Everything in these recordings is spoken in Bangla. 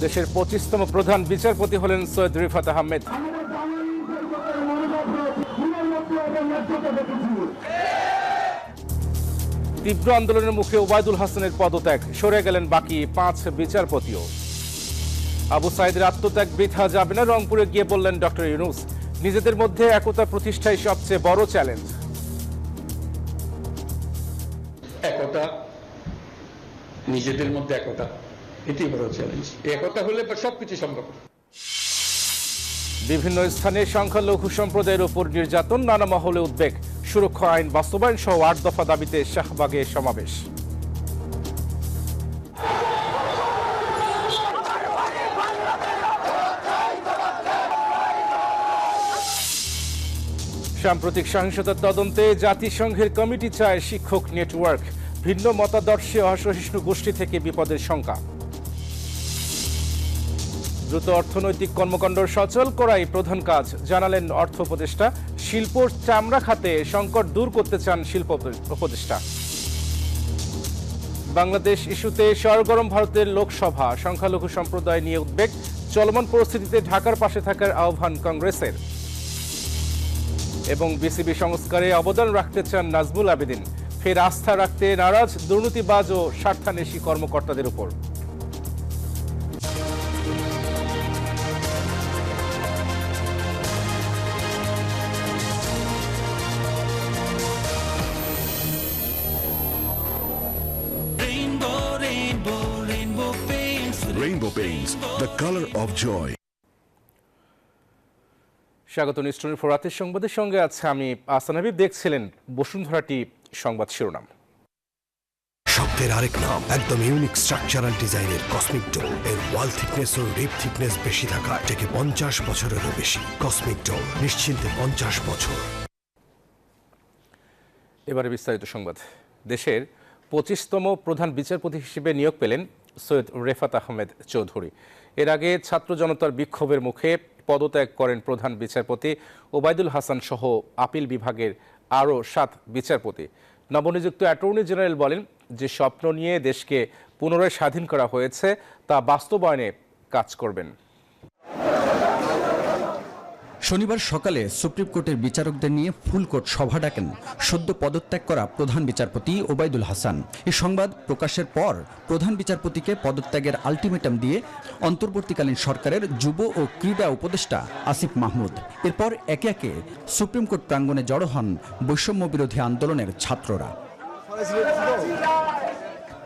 দেশের 25তম প্রধান বিচারপতি হলেন সৈয়দ রিফাত আহমেদ। তীব্র আন্দোলনের মুখে ওবায়দুল হাসানের পদত্যাগ, সরে গেলেন বাকি 5 বিচারপতিও। আবু সাইদের আত্মত্যাগ বৃথা যাবে না, রংপুরে গিয়ে বললেন ডক্টর ইউনূস, নিজেদের মধ্যে একতা প্রতিষ্ঠাই সবচেয়ে বড় চ্যালেঞ্জ। একতা, নিজেদের মধ্যে একতা, এটাই বড় চ্যালেঞ্জ। একতা হলে সবকিছু সম্ভব। বিভিন্ন স্থানে সংখ্যালঘু সম্প্রদায়ের উপর নির্যাতন, নানা মহলে উদ্বেগ। সুরক্ষা আইন বাস্তবায়ন সহ 8 দফা দাবিতে শাহবাগে সমাবেশ। সাম্প্রতিক সহিংসতার তদন্তে জাতিসংঘের কমিটি চায় শিক্ষক নেটওয়ার্ক। ভিন্ন মতাদর্শে অসহিষ্ণু গোষ্ঠী থেকে বিপদের শঙ্কা। দ্রুত অর্থনৈতিক কর্মকাণ্ড সচল করাই প্রধান কাজ, জানালেন অর্থ উপদেষ্টা। শিল্প চামড়া খাতে সংকট দূর করতে চান শিল্প উপদেষ্টা। বাংলাদেশ ইস্যুতে সরগরম ভারতের লোকসভা, সংখ্যালঘু সম্প্রদায় নিয়ে উদ্বেগ। চলমান পরিস্থিতিতে ঢাকার পাশে থাকার আহ্বান কংগ্রেসের। এবং বিসিবি সংস্কারে অবদান রাখতে চান নাজমুল আবেদিন। ফের আস্থা রাখতে নারাজ দুর্নীতিবাজ ও স্বার্থান্বেষী কর্মকর্তাদের উপর। Rainbow Paints, the color of joy. স্বাগত নিউজ 24 রাতের সংবাদের সঙ্গে আছে আমি আহসান হাবিব। দেখছিলেন বসুন্ধরাটি সংবাদ শিরোনাম। শব্দের আরেক নাম, একদম ইউনিক স্ট্রাকচারাল ডিজাইনের কসমিক ডোর। এর ওয়াল থিকনেস ও রিপ থিকনেস বেশি থাকা থেকে 50 বছরেরও বেশি। কসমিক ডোর, নিশ্চিন্তে 50 বছর। এবারে বিস্তারিত সংবাদ। দেশের 25তম প্রধান বিচারপতি হিসেবে নিয়োগ পেলেন সৈয়দ রিফাত আহমেদ চৌধুরী। এর আগে ছাত্র জনতার বিক্ষোভের মুখে পদত্যাগ করেন প্রধান বিচারপতি ওবায়দুল হাসান সহ আপিল বিভাগের আরও 7 বিচারপতি। নবনিযুক্ত অ্যাটর্নি জেনারেল বলেন যে স্বপ্ন নিয়ে দেশকে পুনরায় স্বাধীন করা হয়েছে তা বাস্তবায়নে কাজ করবেন। শনিবার সকালে সুপ্রিম কোর্টের বিচারকদের নিয়ে ফুলকোর্ট সভা ডাকেন সদ্য পদত্যাগ করা প্রধান বিচারপতি ওবায়দুল হাসান। এই সংবাদ প্রকাশের পর প্রধান বিচারপতিকে পদত্যাগের আলটিমেটাম দিয়ে অন্তর্বর্তীকালীন সরকারের যুব ও ক্রীড়া উপদেষ্টা আসিফ মাহমুদ। এরপর একে একে সুপ্রিম কোর্ট প্রাঙ্গণে জড়ো হন বৈষম্য বিরোধী আন্দোলনের ছাত্ররা।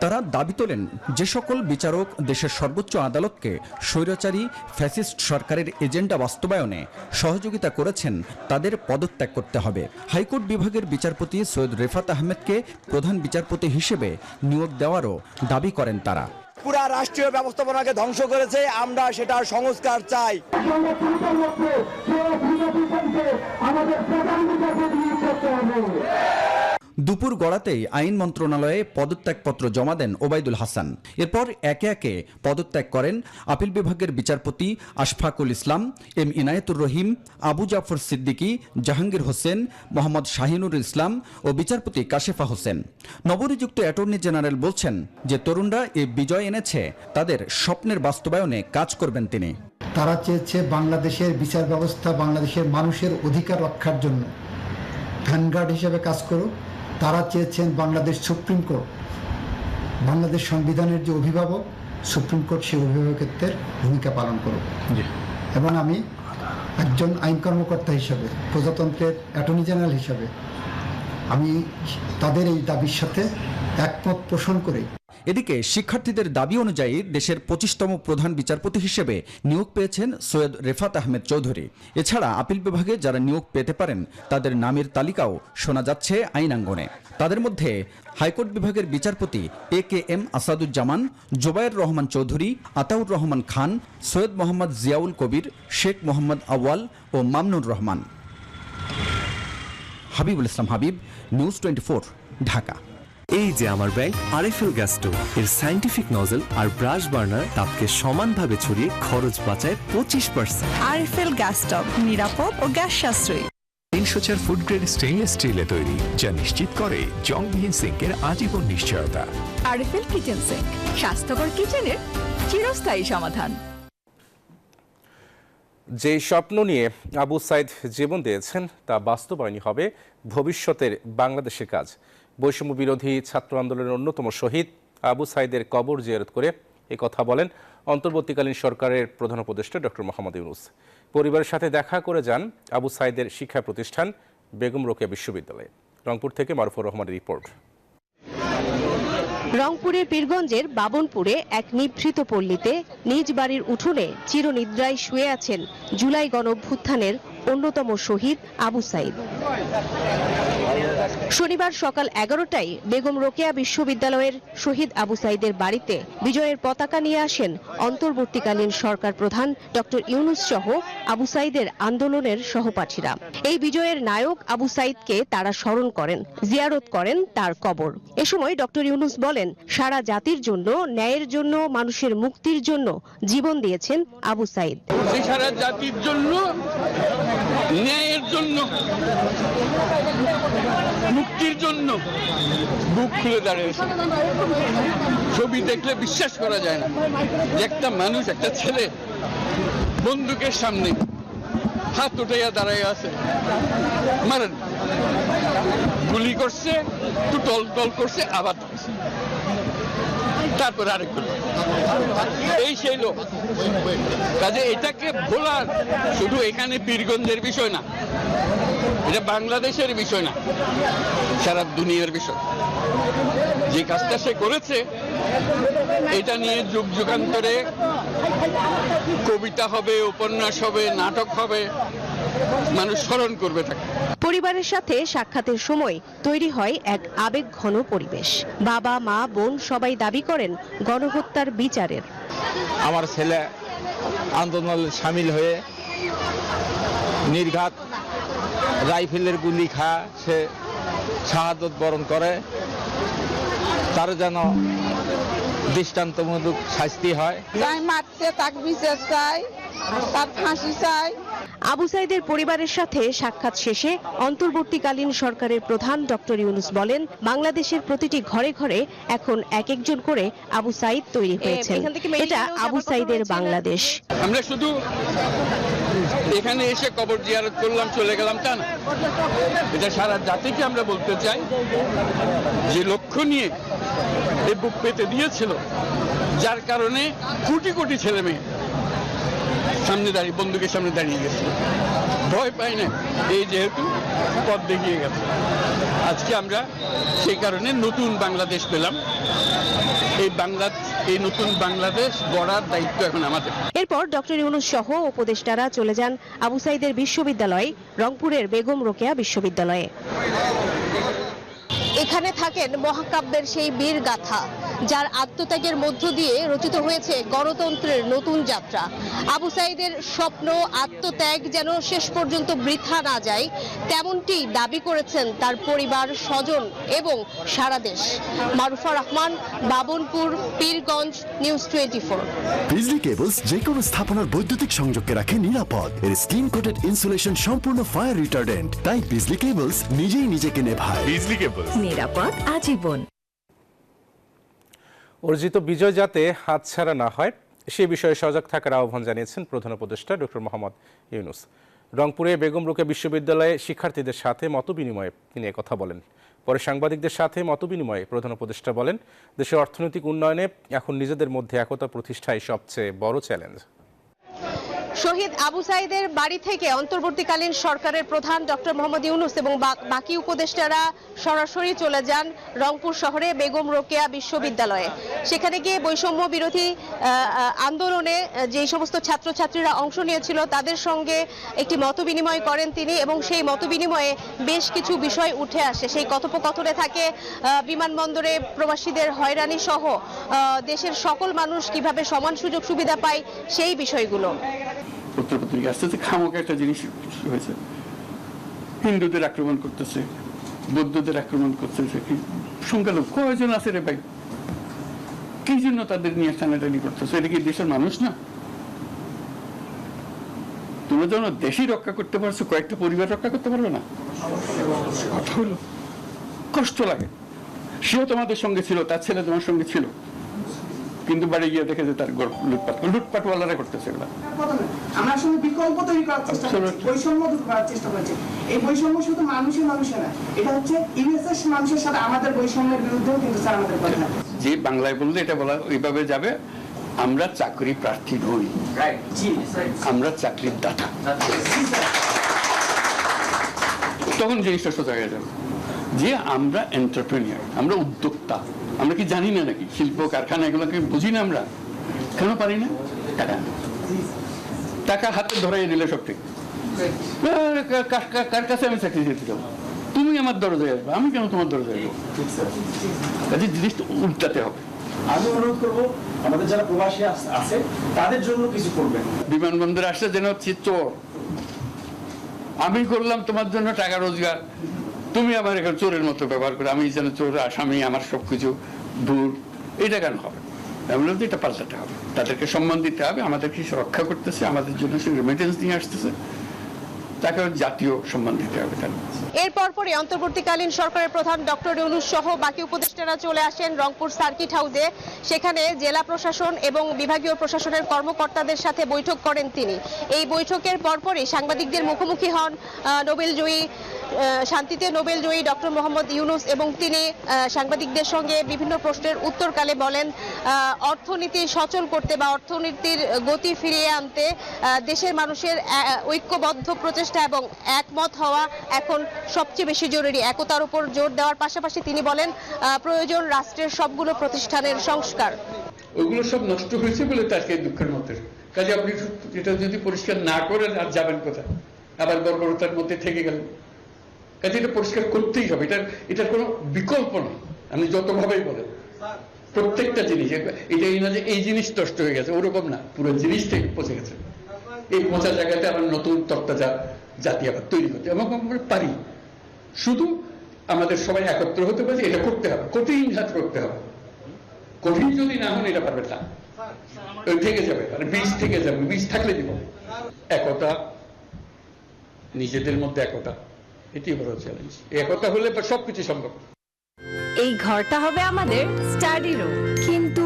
তারা দাবি তোলেন যে সকল বিচারক দেশের সর্বোচ্চ আদালতকে স্বৈরাচারী ফ্যাসিস্ট সরকারের এজেন্ডা বাস্তবায়নে সহযোগিতা করেছেন তাদের পদত্যাগ করতে হবে। হাইকোর্ট বিভাগের বিচারপতি সৈয়দ রিফাত আহমেদকে প্রধান বিচারপতি হিসেবে নিয়োগ দেওয়ারও দাবি করেন তারা। পুরা রাষ্ট্রীয় ব্যবস্থাপনাকে ধ্বংস করেছে, আমরা সেটার সংস্কার চাই। দুপুর গড়াতেই আইন মন্ত্রণালয়ে পদত্যাগপত্র জমা দেন ওবায়দুল হাসান। এরপর একে একে পদত্যাগ করেন আপিল বিভাগের বিচারপতি আশফাকুল ইসলাম, এম ইনায়েতুর রহিম, আবু জাফর সিদ্দিকী, জাহাঙ্গীর হোসেন, মোহাম্মদ শাহিনুর ইসলাম ও বিচারপতি কাশেফা হোসেন। নবনিযুক্ত অ্যাটর্নি জেনারেল বলছেন যে তরুণরা এ বিজয় এনেছে, তাদের স্বপ্নের বাস্তবায়নে কাজ করবেন তিনি। তারা চেয়েছে বাংলাদেশের বিচার ব্যবস্থা বাংলাদেশের মানুষের অধিকার রক্ষার জন্য ভ্যানগার্ড হিসেবে কাজ করুক। তারা চেয়েছেন বাংলাদেশ সুপ্রিম কোর্ট, বাংলাদেশ সংবিধানের যে অভিভাবক সুপ্রিম কোর্ট, সেই অভিভাবকত্বের ভূমিকা পালন করুক। এবং আমি একজন আইন কর্মকর্তা হিসেবে, প্রজাতন্ত্রের অ্যাটর্নি জেনারেল হিসেবে আমি তাদের এই দাবির সাথে একমত পোষণ করি। এদিকে শিক্ষার্থীদের দাবি অনুযায়ী দেশের 25তম প্রধান বিচারপতি হিসেবে নিয়োগ পেয়েছেন সৈয়দ রিফাত আহমেদ চৌধুরী। এছাড়া আপিল বিভাগে যারা নিয়োগ পেতে পারেন তাদের নামের তালিকাও শোনা যাচ্ছে আইনাঙ্গনে। তাদের মধ্যে হাইকোর্ট বিভাগের বিচারপতি AKM আসাদুজ্জামান, জোবায়ের রহমান চৌধুরী, আতাউর রহমান খান, সৈয়দ মোহাম্মদ জিয়াউল কবির, শেখ মোহাম্মদ আউয়াল ও মামনুর রহমান। হাবিবুল ইসলাম হাবিব, নিউজ 24, ঢাকা। এই যে আমার ব্যাংক আরএফএল গ্যাস স্টোভ, এর সায়েন্টিফিক নজল আর ব্রাশ বার্নার তাপকে সমানভাবে ছড়িয়ে খরচ বাঁচায় 25%। আরএফএল গ্যাস স্টোভ নিরাপদ ও গ্যাস সাশ্রয়ী। এসোচার ফুড গ্রেড স্টেইনলেস স্টিলে তৈরি, যা নিশ্চিত করে জংবিহীন সিঙ্কের আজীবন নিশ্চয়তা। আরএফএল কিচেন সিঙ্ক, স্বাস্থ্যকর কিচেনের চিরস্থায়ী সমাধান। যে স্বপ্ন নিয়ে আবু সাইদ জীবন দিয়েছেন তা বাস্তবায়নই হবে ভবিষ্যতের বাংলাদেশের কাজ। বৈষম্য বিরোধী ছাত্র আন্দোলনের অন্যতম শহীদ আবু সাইদের কবর জিয়ারত করে কথা বলেন অন্তর্বর্তীকালীন সরকারের প্রধান উপদেষ্টা ডক্টর মোহাম্মদ ইউনূস। পরিবারের সাথে দেখা করে যান আবু সাইদের শিক্ষা প্রতিষ্ঠান বেগম রোকেয়া বিশ্ববিদ্যালয়ে। রংপুর থেকে মারুফুর রহমানের রিপোর্ট। রংপুরের পীরগঞ্জের বাবনপুরে এক নিভৃত পল্লীতে নিজ বাড়ির উঠোনে চিরনিদ্রায় শুয়ে আছেন জুলাই গণঅভ্যুত্থানের অন্যতম শহীদ আবু সাইদ। শনিবার সকাল 11টায় বেগম রোকেয়া বিশ্ববিদ্যালয়ের শহীদ আবু সাইদের বাড়িতে বিজয়ের পতাকা নিয়ে আসেন অন্তর্বর্তীকালীন সরকার প্রধান ডক্টর ইউনূস সহ আবু সাইদের আন্দোলনের সহপাঠীরা। এই বিজয়ের নায়ক আবু সাইদকে তারা স্মরণ করেন, জিয়ারত করেন তার কবর। এ সময় ডক্টর ইউনূস বলেন, সারা জাতির জন্য, ন্যায়ের জন্য, মানুষের মুক্তির জন্য জীবন দিয়েছেন আবু সাইদ। সারা জাতির জন্য, ন্যায়ের জন্য, মুক্তির জন্য বুক খুলে দাঁড়িয়েছে। ছবি দেখলে বিশ্বাস করা যায় না যে একটা মানুষ, একটা ছেলে বন্দুকের সামনে হাত উঠাইয়া দাঁড়াইয়া আছে। মারেন, গুলি করছে, একটু টল টল করছে, আবার তারপর আরেকটু, এই সেই লোক। কাজে এটাকে ভোলার শুধু এখানে পীরগঞ্জের বিষয় না, এটা বাংলাদেশের বিষয় না, সারা দুনিয়ার বিষয়। যে কাজটা সে করেছে এটা নিয়ে যুগ যুগান্তরে কবিতা হবে, উপন্যাস হবে, নাটক হবে, মানুষ স্মরণ করবে তাকে। পরিবারের সাথে সাক্ষাতের সময় তৈরি হয় এক আবেগঘন পরিবেশ। বাবা, মা, বোন সবাই দাবি করেন গণহত্যার বিচারের। আমার ছেলে আন্দোলনে সামিল হয়ে নির্ঘাত রাইফেলের গুলি খায়, সে শাহাদত বরণ করে, তার যেন দৃষ্টান্তমূলক শাস্তি হয়। মারতে তাকে বিচার চাই, তার ফাঁসি চাই। আবু সাইদের পরিবারের সাথে সাক্ষাৎ শেষে অন্তর্বর্তীকালীন সরকারের প্রধান ডক্টর ইউনূস বলেন, বাংলাদেশের প্রতিটি ঘরে ঘরে এখন এক একজন করে আবু সাইদ তৈরি হয়েছে। এটা আবু সাইদের বাংলাদেশ। আমরা শুধু এখানে এসে কবর জিয়ারত করলাম, চলে গেলাম তা না। এটা সারা জাতিকে আমরা বলতে চাই যে লক্ষ্য নিয়ে এই বুক পেতে দিয়েছিল, যার কারণে কোটি কোটি ছেলে মেয়ে সামনে দাঁড়িয়ে, বন্দুকের সামনে দাঁড়িয়ে গেছে, ভয় পায় না। এই যেহেতু পথ দেখিয়ে গেছে, আজকে আমরা সেই কারণে নতুন বাংলাদেশ পেলাম। এই নতুন বাংলাদেশ গড়ার দায়িত্ব এখন আমাদের। এরপর ডক্টর ইউনূস সহ উপদেষ্টারা চলে যান আবু সাইদের বিশ্ববিদ্যালয়, রংপুরের বেগম রোকেয়া বিশ্ববিদ্যালয়ে। এখানে থাকেন মহাকাব্যের সেই বীর গাথা, যার আত্মত্যাগের মধ্য দিয়ে রচিত হয়েছে গণতন্ত্রের নতুন যাত্রা। আবু সাইদের স্বপ্ন, আত্মত্যাগ যেন শেষ পর্যন্ত বৃথা না যায়, তেমনটি দাবি করেছেন তার পরিবার, স্বজন এবং সারা দেশ। মারুফা রহমান, বাবনপুর, পীরগঞ্জ, নিউজ 24। বিজলি কেবলস যে কোনো স্থাপনার বৈদ্যুতিক সংযোগকে রাখে নিরাপদ। এর স্কিন কোটেড ইনসুলেশন সম্পূর্ণ ফায়ার রিটার্ডেন্ট, তাই বিজলি কেবলস নিজেই নিজেকে নেভায়। বিজলি কেবলস, নিরাপদ আজীবন। অর্জিত বিজয় যাতে হাতছাড়া না হয় সে বিষয়ে সজাগ থাকার আহ্বান জানিয়েছেন প্রধান উপদেষ্টা ডক্টর মোহাম্মদ ইউনূস। রংপুরে বেগম রোকেয়া বিশ্ববিদ্যালয়ে শিক্ষার্থীদের সাথে মতবিনিময়ে তিনি কথা বলেন। পরে সাংবাদিকদের সাথে মতবিনিময়ে প্রধান উপদেষ্টা বলেন, দেশের অর্থনৈতিক উন্নয়নে এখন নিজেদের মধ্যে একতা প্রতিষ্ঠাই সবচেয়ে বড় চ্যালেঞ্জ। শহীদ আবু সাইদের বাড়ি থেকে অন্তর্বর্তীকালীন সরকারের প্রধান ডক্টর মোহাম্মদ ইউনূস এবং বাকি উপদেষ্টারা সরাসরি চলে যান রংপুর শহরে বেগম রোকেয়া বিশ্ববিদ্যালয়ে। সেখানে গিয়ে বৈষম্য বিরোধী আন্দোলনে যে সমস্ত ছাত্রছাত্রীরা অংশ নিয়েছিল তাদের সঙ্গে একটি মতবিনিময় করেন তিনি, এবং সেই মতবিনিময়ে বেশ কিছু বিষয় উঠে আসে। সেই কথোপকথনে থাকে বিমানবন্দরে প্রবাসীদের হয়রানি সহ দেশের সকল মানুষ কিভাবে সমান সুযোগ সুবিধা পায় সেই বিষয়গুলো। পত্রপত্রিকা আসতেছে, খামোকা একটা জিনিস হয়েছে, হিন্দুদের আক্রমণ করতেছে, বৌদ্ধদের আক্রমণ করতেছে, সংখ্যালঘু কয়জন আছে রে ভাই, কি জন্য তাদের নিয়ে টানাটানি করতেছে? এটা কি দেশের মানুষ না? তোমরা যেন দেশই রক্ষা করতে পারছো, কয়েকটা পরিবার রক্ষা করতে পারবে না। কথা হলো, কষ্ট লাগে। সেও তোমাদের সঙ্গে ছিল, তার ছেলে তোমার সঙ্গে ছিল, কিন্তু বাড়ি গিয়ে দেখে যে তার লুটপাটওয়ালারা করতেছে এগুলা। আমরা আসলে বিকল্প তৈরি করার চেষ্টা করছি, বৈষম্য দূর করার চেষ্টা করছি। এই বৈষম্য শুধু মানুষের না, এটা হচ্ছে ইউএসএস মানুষের সাথে আমাদের বৈষম্যের বিরুদ্ধেও কিন্তু স্যার আমাদের কথা। যে বাংলায় বললে এটা বলা ওইভাবে যাবে, আমরা চাকরি প্রার্থী নই, আমরা চাকরির দাতা। তখন জিনিসটা সোজা হয়ে যাবে যে আমরা এন্টারপ্রেনিয়ার, আমরা উদ্যোক্তা। আমরা কি জানি না নাকি শিল্প কারখানা এগুলোকে বুঝি না? আমরা কেন পারি না? টাকা হাতে ধরাই দিলে সব ঠিক, কার কাছে আমি চাকরি দিতে যাবো? তুমি আমার দরজায় আসবে, আমি কেন তোমার দরজায় আসবো? কাজে জিনিসটা উল্টাতে হবে। আমি অনুরোধ করবো আমাদের যারা প্রবাসী আছে তাদের জন্য কিছু করবেন। বিমানবন্দরে আসলে যেন হচ্ছে চোর, আমি করলাম তোমার জন্য টাকা রোজগার, তুমি আমার এখানে চোরের মতো ব্যবহার করে, আমি যেন চোর, আসামি, আমার সবকিছু দূর। এটা কেন হবে? আমি বলতে এটা পাল্টাতে হবে, তাদেরকে সম্মান দিতে হবে। আমাদেরকে রক্ষা করতেছে, আমাদের জন্য সে রেমিটেন্স নিয়ে আসতেছে, তাকে জাতীয় সম্মান দিতে হবে। এর পরপরই অন্তর্বর্তীকালীন সরকারের প্রধান ডক্টর ইউনূস সহ বাকি উপদেষ্টারা চলে আসেন রংপুর সার্কিট হাউসে। সেখানে জেলা প্রশাসন এবং বিভাগীয় প্রশাসনের কর্মকর্তাদের সাথে বৈঠক করেন তিনি। এই বৈঠকের পরপরই সাংবাদিকদের মুখোমুখি হন শান্তিতে নোবেলজয়ী ডক্টর মোহাম্মদ ইউনূস, এবং তিনি সাংবাদিকদের সঙ্গে বিভিন্ন প্রশ্নের উত্তরকালে বলেন, অর্থনীতি সচল করতে বা অর্থনীতির গতি ফিরিয়ে আনতে দেশের মানুষের ঐক্যবদ্ধ প্রচেষ্টা এবং একমত হওয়া এখন সবচেয়ে বেশি জরুরি। একতার উপর জোর দেওয়ার পাশাপাশি তিনি বলেন প্রয়োজন রাষ্ট্রের সবগুলো প্রতিষ্ঠানের সংস্কার। ওগুলো সব নষ্ট হয়েছে বলে তাকে দুঃখের মধ্যে। কাজে আপনি এটা যদি পরিষ্কার না করেন আর যাবেন কোথায়? আবার বর্বরতার মধ্যে থেকে গেলেন। কাজে এটা পরিষ্কার করতেই হবে, এটার কোনো বিকল্প নেই। আপনি যতভাবেই বলেন প্রত্যেকটা জিনিস, এটাই না যে এই জিনিস নষ্ট হয়ে গেছে, ওরকম না, পুরো জিনিসটাই পচে গেছে। এই পচা জায়গাতে আবার নতুন তরতাজা জাতি আবার তৈরি করতে এবং আমরা পারি। শুধু আমাদের সবাই একত্র হতে পারে, এটা করতে হবে, কঠিন হাত করতে হবে। কঠিন যদি না হন এটা পারবে না, থেকে যাবে, মানে বীজ থেকে যাবে। বীজ থাকলে দিব একতা, নিজেদের মধ্যে একতা, এটাই বড় চ্যালেঞ্জ। একতা হলে সবকিছু সম্ভব। এই ঘরটা হবে আমাদের স্টাডি রুম, কিন্তু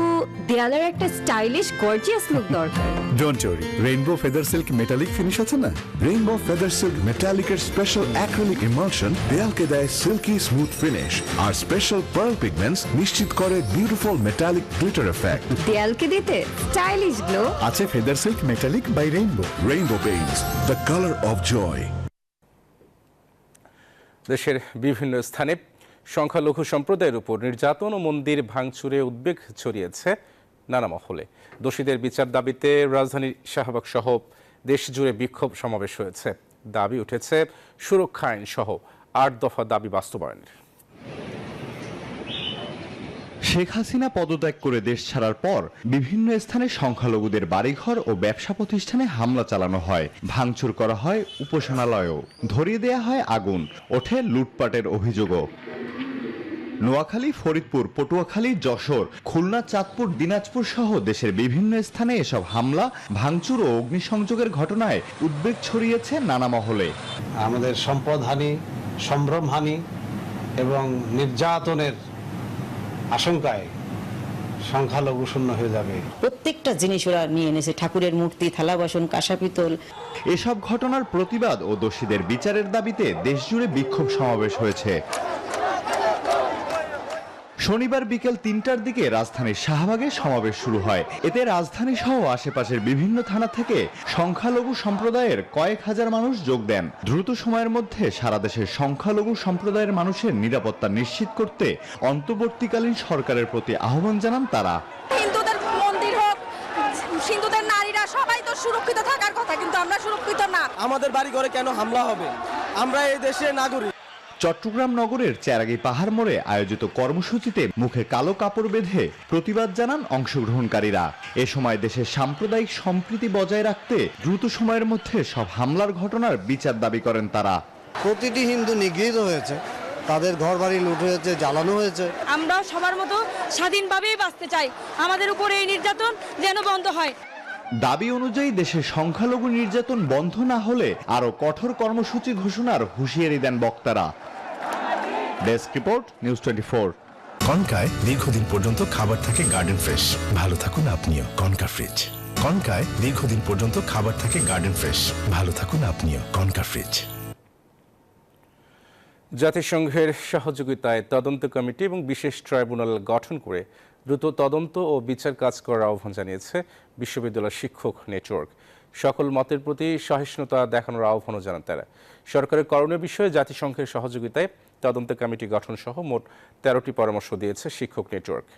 দেয়ালের একটা স্টাইলিশ গর্জিয়াস লুক দরকার। Don't worry, rainbow feather silk metallic finish আছে না? রেইনবো ফেদার সিল্ক মেটালিকের স্পেশাল অ্যাক্রিলিক ইমালশন দেয়ালকে দেয় সিল্কি স্মুথ ফিনিশ, আর স্পেশাল পার্ল পিগমেন্টস নিশ্চিত করে বিউটিফুল মেটালিক গ্লিটার এফেক্ট। দেয়ালকে দিতে স্টাইলিশ গ্লো আছে feather silk metallic by rainbow. Rainbow paints, the colour of joy. দেশের বিভিন্ন স্থানে সংখ্যালঘু সম্প্রদায়ের উপর নির্যাতন ও মন্দির ভাঙচুরে উদ্বেগ ছড়িয়েছে নানা মহলে। দোষীদের বিচার দাবিতে রাজধানীর শাহবাগ সহ দেশ জুড়ে বিক্ষোভ সমাবেশ হয়েছে। দাবি উঠেছে সুরক্ষা আইন সহ ৮ দফা দাবি বাস্তবায়নের। শেখ হাসিনা পদত্যাগ করে দেশ ছাড়ার পর বিভিন্ন স্থানে সংখ্যালঘুদের বাড়িঘর ও ব্যবসা প্রতিষ্ঠানে হামলা চালানো হয়, ভাঙচুর করা হয় উপাসনালয়ও, ধরিয়ে দেয়া হয় আগুন, ওঠে লুটপাটের অভিযোগও। নোয়াখালী, ফরিদপুর, পটুয়াখালী, যশোর, খুলনা, চাঁদপুর, দিনাজপুর সহ দেশের বিভিন্ন স্থানে এসব হামলা, ভাঙচুর ও অগ্নিসংযোগের ঘটনায় উদ্বেগ ছড়িয়েছে নানা মহলে। আমাদের সম্পদহানি, সম্ভ্রমহানি এবং নির্যাতনের আশঙ্কায় সংখ্যালঘু শূন্য হয়ে যাবে। প্রত্যেকটা জিনিস ওরা নিয়ে এনেছে, ঠাকুরের মূর্তি, থালা বাসন, কাঁসা পিতল। এসব ঘটনার প্রতিবাদ ও দোষীদের বিচারের দাবিতে দেশজুড়ে বিক্ষোভ সমাবেশ হয়েছে। শনিবার বিকেল ৩টার দিকে রাজধানীর শাহবাগে সমাবেশ শুরু হয়। এতে রাজধানী সহ আশেপাশের বিভিন্ন থানা থেকে সংখ্যালঘু সম্প্রদায়ের কয়েক হাজার মানুষ যোগ দেন। দ্রুত সময়ের মধ্যে সারা দেশের সংখ্যালঘু সম্প্রদায়ের মানুষের নিরাপত্তা নিশ্চিত করতে অন্তর্বর্তীকালীন সরকারের প্রতি আহ্বান জানান তারা। হিন্দুদের মন্দির হোক, হিন্দুদের নারীরা সবাই তো সুরক্ষিত থাকার কথা, কিন্তু আমরা সুরক্ষিত না। আমাদের বাড়ি ঘরে কেন হামলা হবে? আমরা এই দেশের নাগরিক। চট্টগ্রাম নগরের চেরাগি পাহাড় মোড়ে আয়োজিত কর্মসূচিতে মুখে কালো কাপড় বেঁধে প্রতিবাদ জানান অংশগ্রহণকারীরা। এ সময় দেশের সাম্প্রদায়িক সম্প্রীতি বজায় রাখতে দ্রুত সময়ের মধ্যে সব হামলার ঘটনার বিচার দাবি করেন তারা। প্রতিটি হিন্দু নিগৃহীত হয়েছে, তাদের ঘরবাড়ি লুট হয়েছে, জ্বালানো হয়েছে। আমরা সবার মতো স্বাধীনভাবেই বাঁচতে চাই, আমাদের উপরে এই নির্যাতন যেন বন্ধ হয়। দাবি অনুযায়ী দেশে সংখ্যালঘু নির্যাতন বন্ধ না হলে আরো কঠোর কর্মসূচি ঘোষণার হুঁশিয়ারি দেন বক্তারা। Desk report, news 24। কনকায় দীর্ঘদিন পর্যন্ত খাবার থাকে গার্ডেন ফ্রেশ। ভালো থাকুন আপনিও। Concha fridge. কনকায় দীর্ঘদিন পর্যন্ত খাবার থাকে গার্ডেন ফ্রেশ। ভালো থাকুন আপনিও। Concha fridge. জাতিসংঘের সহযোগিতায় তদন্ত কমিটি এবং বিশেষ ট্রাইব্যুনাল গঠন করে দ্রুত তদন্ত ও বিচার কাজ করার আহ্বান জানিয়েছে বিশ্ববিদ্যালয় শিক্ষক নেটওয়ার্ক। সকল মতের প্রতি সহিষ্ণুতা দেখানোর আহ্বানও জানান তারা। সরকারের করণীয় বিষয়ে জাতিসংঘের সহযোগিতায় তদন্ত কমিটি গঠন সহ মোট 13টি পরামর্শ দিয়েছে শিক্ষক নেটওয়ার্ক।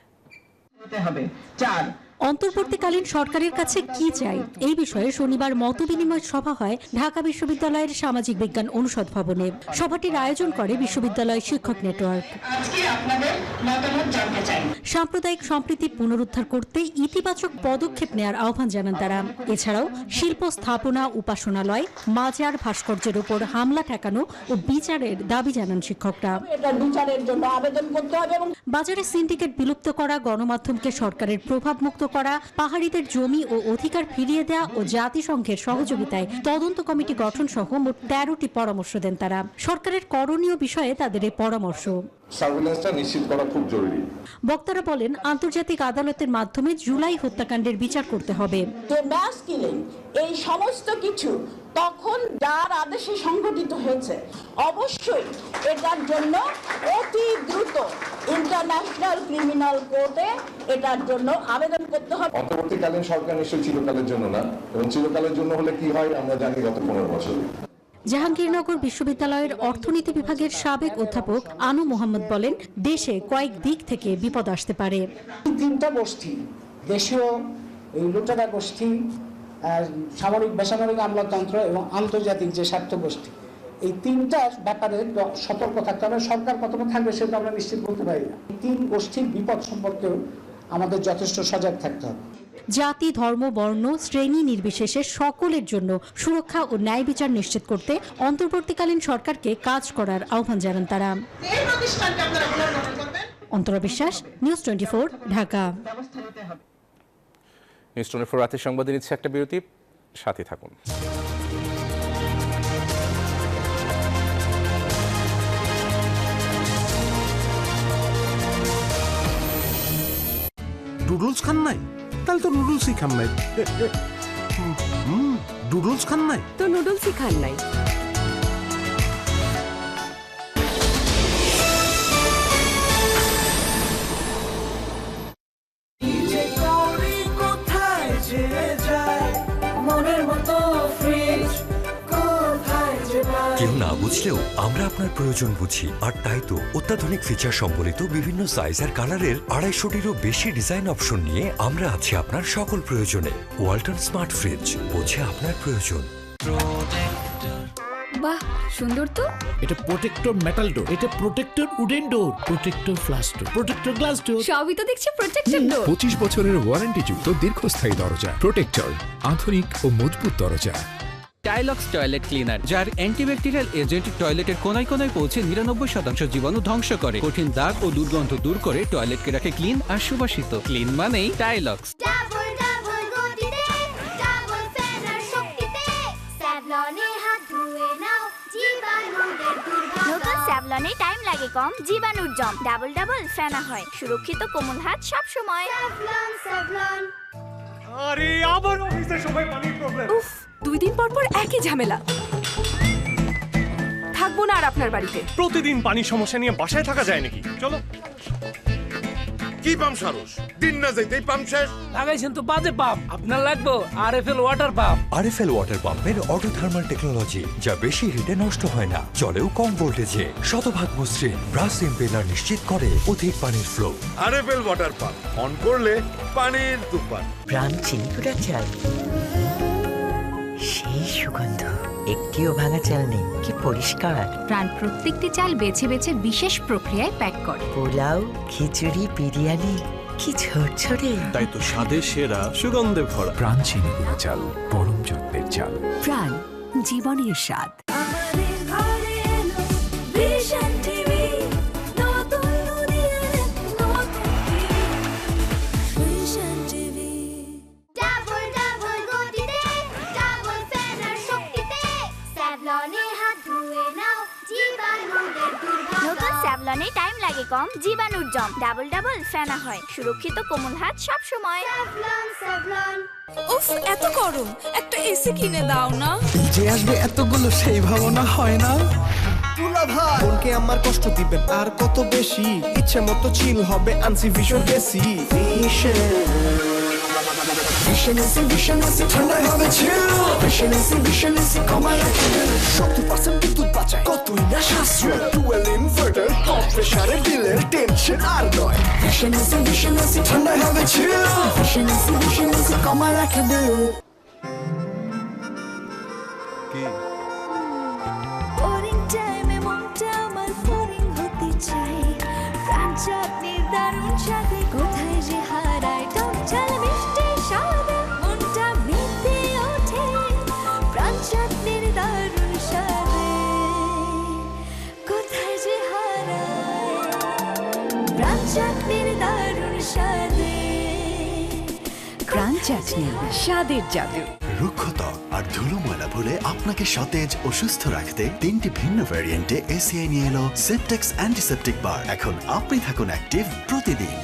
অন্তর্বর্তীকালীন সরকারের কাছে কি চাই এই বিষয়ে শনিবার মতবিনিময় সভা হয় ঢাকা বিশ্ববিদ্যালয়ের সামাজিক বিজ্ঞান অনুষদ ভবনে। সভাটির আয়োজন করে বিশ্ববিদ্যালয় শিক্ষক নেটওয়ার্ক। সাম্প্রদায়িক সম্প্রীতি পুনরুদ্ধার করতে ইতিবাচক পদক্ষেপ নেওয়ার আহ্বান জানান তারা। এছাড়াও শিল্প স্থাপনা, উপাসনালয়, মাজার, ভাস্কর্যের উপর হামলা ঠেকানো ও বিচারের দাবি জানান শিক্ষকরা। বাজারে সিন্ডিকেট বিলুপ্ত করা, গণমাধ্যমকে সরকারের প্রভাবমুক্ত করা, পাহাড়িদের জমি ও অধিকার ফিরিয়ে দেওয়া ও জাতিসংঘের সহযোগিতায় তদন্ত কমিটি গঠন সহ মোট 13টি পরামর্শ দেন তারা। সরকারের করণীয় বিষয়ে তাদের এই পরামর্শ। সার্ভিলেন্সটা নিশ্চিত করা খুব জরুরি। বক্তারা বলেন, আন্তর্জাতিক আদালতের মাধ্যমে জুলাই হত্যাকাণ্ডের বিচার করতে হবে। এই সমস্ত কিছু তখন যার আদেশে সংঘটিত হয়েছে, অবশ্যই এটার জন্য অতি দ্রুত ইন্টারন্যাশনাল ক্রিমিনাল কোর্টে এটার জন্য আবেদন করতে হবে। অন্তর্বর্তীকালীন সরকার নিশ্চয়ই চিরকালের জন্য না, এবং চিরকালের জন্য হলে কি হয় আমরা জানি গত 15 বছর। জাহাঙ্গীরনগর বিশ্ববিদ্যালয়ের অর্থনীতি বিভাগের সাবেক অধ্যাপক আনু মোহাম্মদ বলেন, দেশে কয়েক দিক থেকে বিপদ আসতে পারে। তিনটা গোষ্ঠী, দেশীয় লুটেরা গোষ্ঠী, সামরিক বেসামরিক আমলাতন্ত্র এবং আন্তর্জাতিক যে স্বার্থ গোষ্ঠী, এই তিনটার ব্যাপারে সতর্ক থাকতে হবে। সরকার কতটা থাকবে সেটা আমরা নিশ্চিত বলতে পারি না। তিন গোষ্ঠীর বিপদ সম্পর্কেও আমাদের যথেষ্ট সজাগ থাকতে হবে। জাতি, ধর্ম, বর্ণ, শ্রেণী নির্বিশেষে সকলের জন্য সুরক্ষা ও ন্যায় বিচার নিশ্চিত করতে অন্তর্বর্তীকালীন সরকারকে কাজ করার আহ্বান জানান তারা। অন্তরা বিশ্বাস, নিউজ 24, ঢাকা। নিউজ 24 রাতের সংবাদে নিচ্ছে একটা বিরতি, সাথে থাকুন। নুডলস খান নাই? তাহলে তো নুডলসই খান নাই। নুডলস খান নাই তো নুডলসই খান নাই। কেউ না বুঝলেও আমরা আপনার প্রয়োজন বুঝি, আর তাই তো অত্যাধুনিক ফিচার সম্বলিত বিভিন্ন সাইজ আর কালারের 250টিরও বেশি ডিজাইন অপশন নিয়ে আমরা আছি আপনার সকল প্রয়োজনে। ওয়ালটন স্মার্ট ফ্রিজ, বোঝে আপনার প্রয়োজন। বাহ, সুন্দর তো। এটা প্রোটেক্টর মেটাল ডোর, এটা protector wooden door, protector flush door, protector glass door, সবই তো দেখছি প্রোটেক্টর ডোর। 25 বছরের ওয়ারেন্টিযুক্ত দীর্ঘস্থায়ী দরজা। প্রোটেক্টর, আধুনিক ও মজবুত দরজা। টাইলক্স টয়লেট ক্লিনার, যার অ্যান্টিব্যাকটেরিয়াল এজেন্ট টয়লেটের কোনায় কোনায় পৌঁছে 99% জীবাণু ধ্বংস করে, কঠিন দাগ ও দুর্গন্ধ দূর করে টয়লেটকে রাখে ক্লিন আর সুবাসিত। ক্লিন মানেই টাইলক্স। নতুন স্যাভলনে টাইম লাগে কম, জীবাণুর জম ডাবল ডাবল ফেনা হয়, সুরক্ষিত কোমল হাত সব সময়। আরে আবার অফিসে সবাই পানির প্রবলেম। উফ, 2 দিন পর পর একই ঝামেলা। থাকবো না আর আপনার বাড়িতে। প্রতিদিন পানির সমস্যা নিয়ে বাসায় থাকা যায় নাকি? চলো। কি পাম্প সারস? দিন না যাইতেই পাম্প শেষ। লাগাইছেন তো বাজে পাম্প, আপনার লাগবে RFL water pump. RFL water পাম্পের অটো থার্মাল টেকনোলজি, যা বেশি হিটে নষ্ট হয় না, চলেও কম ভোল্টেজে, শতভাগ মসৃণ, ব্রাশ ইম্পেলার নিশ্চিত করে অধিক পানির flow. RFL water pump on করলে পানির তুফান। প্রাণ চিনিকুড়া চাল, সেই সুগন্ধ, একটিও ভাঙা চাল নেই, কি পরিষ্কার। প্রাণ প্রত্যেকটি চাল বেছে বেছে বিশেষ প্রক্রিয়ায় প্যাক করে। পোলাও, খিচুড়ি, বিরিয়ানি, কি ঝরঝরে। তাই তো স্বাদে সেরা, সুগন্ধে ভরা। প্রাণ চিনিকুড়া চাল, পরম যত্নের চাল। প্রাণ, জীবনের স্বাদ। কম, জীবাণুর জম, ডাবল ডাবল ফেনা হয়, সুরক্ষিত কোমল হাত সব সময়। উফ, এত গরম, একটা এসি কিনে দাও না। যে আসবে এতগুলো সেই ভাবনা হয় না। বোনকে আমার কষ্ট দিবেন আর কত বেশি, ইচ্ছে মতো চিল হবে আনসি ভীষণ বেশি। ঠান্ডায় হবে chill, 70% বিদ্যুৎ বাঁচায়, কতই না সাশ্রয়, ডুয়েল ইনভার্টার, কম প্রেসারের বিলের টেনশন আর নয়। ঠান্ডায় হবে chill, কমায় রাখে বিল। বোরিং টাইমে মনটা আমার বোরিং হতে চায়, প্রাণ চাটনির দারুণ স্বাদে কোথায় যে হারায়, টক ঝাল মিষ্টি স্বাদে মনটা মেতে ওঠে, প্রাণ চাটনির দারুণ স্বাদে কোথায় যে হারায়, প্রাণ চাটনির দারুণ স্বাদে। প্রাণ চাটনি, স্বাদের জাদু। রুক্ষতা আর ধুলো ময়লা ভুলে আপনাকে সতেজ ও সুস্থ রাখতে 3টি ভিন্ন ভ্যারিয়েন্টে এসিআই নিয়ে এলো সেপটেক্স অ্যান্টিসেপটিক বার। এখন আপনি থাকুন অ্যাক্টিভ প্রতিদিন।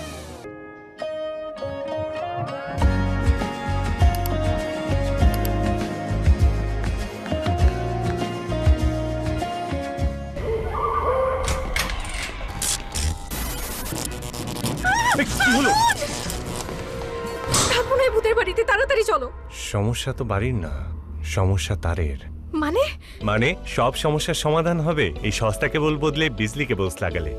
কি হলো? থাকবো না এই ভূতের বাড়িতে, তাড়াতাড়ি চলো। সমস্যা তো বাড়ির না, সমস্যা তারের। মানে সব সমস্যার সমাধান হবে এই সস্তা কেবল বদলে বিজলি কেবলস লাগালে।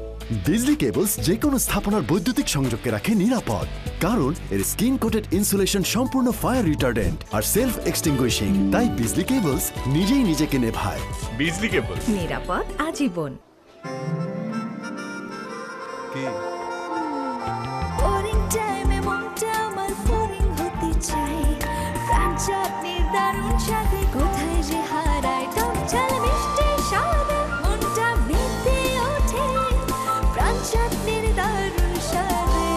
বিজলি কেবলস যে কোনো স্থাপনার বৈদ্যুতিক সংযোগকে রাখে নিরাপদ, কারণ এর স্কিন কোটেড ইনসুলেশন সম্পূর্ণ ফায়ার রিটার্ডেন্ট আর সেলফ এক্সটিংগুইশিং। তাই বিজলি কেবলস নিজেই নিজেকে নেভায়। বিজলি কেবল, নিরাপদ আজীবন। বোরিং টাইমে মনটা আমার বোরিং হতে চায়, প্রাণ চাটনির দারুণ স্বাদে কোথায় যে হারায়, টক ঝাল মিষ্টি স্বাদে মনটা মেতে ওঠে, প্রাণ চাটনির দারুণ স্বাদে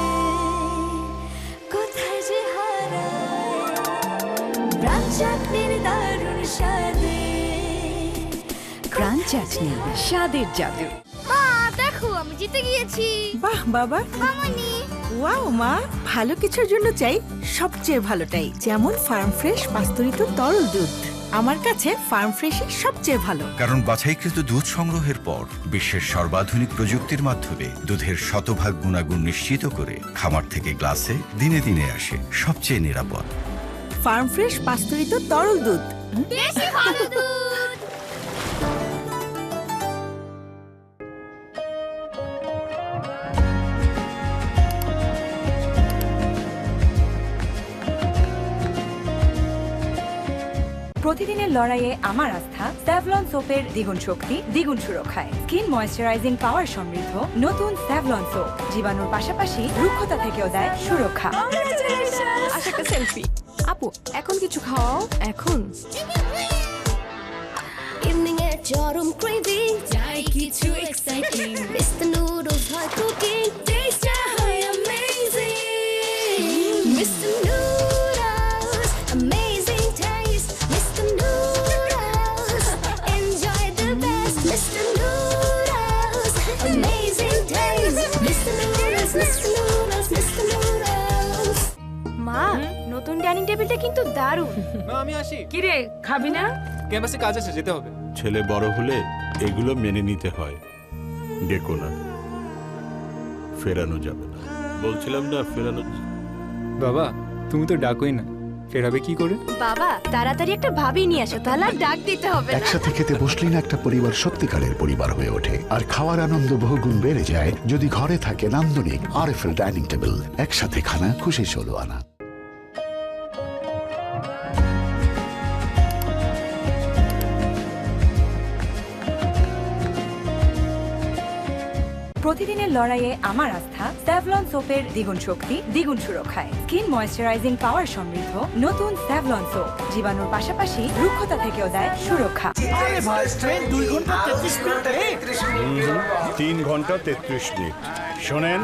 কোথায় যে হারায়, প্রাণ চাটনির দারুণ স্বাদে। প্রাণ চাটনি, স্বাদের জাদু। মা দেখো, আমি জিতে গিয়েছি। বাহ বাবা, মামনি ওয়াও মা, ভালো কিছুর জন্য চাই সবচেয়ে ভালোটাই, যেমন ফার্ম ফ্রেশ পাস্তুরিত তরল দুধ। আমার কাছে ফার্ম ফ্রেশই সবচেয়ে ভালো, কারণ বাছাইকৃত দুধ সংগ্রহের পর বিশ্বের সর্বাধুনিক প্রযুক্তির মাধ্যমে দুধের শতভাগ গুণাগুণ নিশ্চিত করে খামার থেকে গ্লাসে দিনে দিনে আসে সবচেয়ে নিরাপদ ফার্ম ফ্রেশ পাস্তুরিত তরল দুধ। বেশি ভালো দুধ। প্রতিদিনের লড়াইয়ে আমার আস্থা স্যাভলন সোপের দ্বিগুণ শক্তি, দ্বিগুণ সুরক্ষায়। স্কিন ময়েশ্চারাইজিং পাওয়ার সমৃদ্ধ নতুন স্যাভলন সোপ জীবাণুর পাশাপাশি রুক্ষতা থেকেও দেয় সুরক্ষা। একটা সেলফি। আপু এখন কিছু খাওয়াও। এখন ইভিনিং এ চরম ক্রেভিং, চাই কিছু এক্সাইটিং, মিস্টার নুডলস হয় কুকিং, টেস্টটা হয় amazing, mister noodles amazing test, mister noodles enjoy the best, mister noodles amazing test, mister noodles, mister noodles, mister noodles. মা, নতুন ডাইনিং টেবিলটা কিন্তু দারুণ। আমি আসি। কি রে, খাবি না? ক্যাম্পাসে কাজ আছে, যেতে হবে। ছেলে বড় হলে এগুলো মেনে নিতে হয়। ডেকো না, ফেরানো যাবে না। বলছিলাম না ফেরানো। বাবা তুমি তো ডাকোই না, ফেরাবে কি করে? বাবা তাড়াতাড়ি একটা ভাবি নিয়ে আসো, তাহলে আর ডাক দিতে হবে না। একসাথে খেতে বসলেই না একটা পরিবার সত্যিকারের পরিবার হয়ে ওঠে, আর খাওয়ার আনন্দ বহুগুণ বেড়ে যায় যদি ঘরে থাকে নান্দনিক আরএফএল ডাইনিং টেবিল। একসাথে খানা, খুশি 16 আনা। প্রতিদিনের লড়াইয়ে আমার আস্থা স্যাভলন সোপের দ্বিগুণ শক্তি, দ্বিগুণ সুরক্ষায়। স্কিন ময়েশ্চারাইজিং পাওয়ার সমৃদ্ধ নতুন স্যাভলন সোপ জীবাণুর পাশাপাশি রুক্ষতা থেকেও দেয় সুরক্ষা। 3 ঘন্টা 33 মিনিট। শোনেন,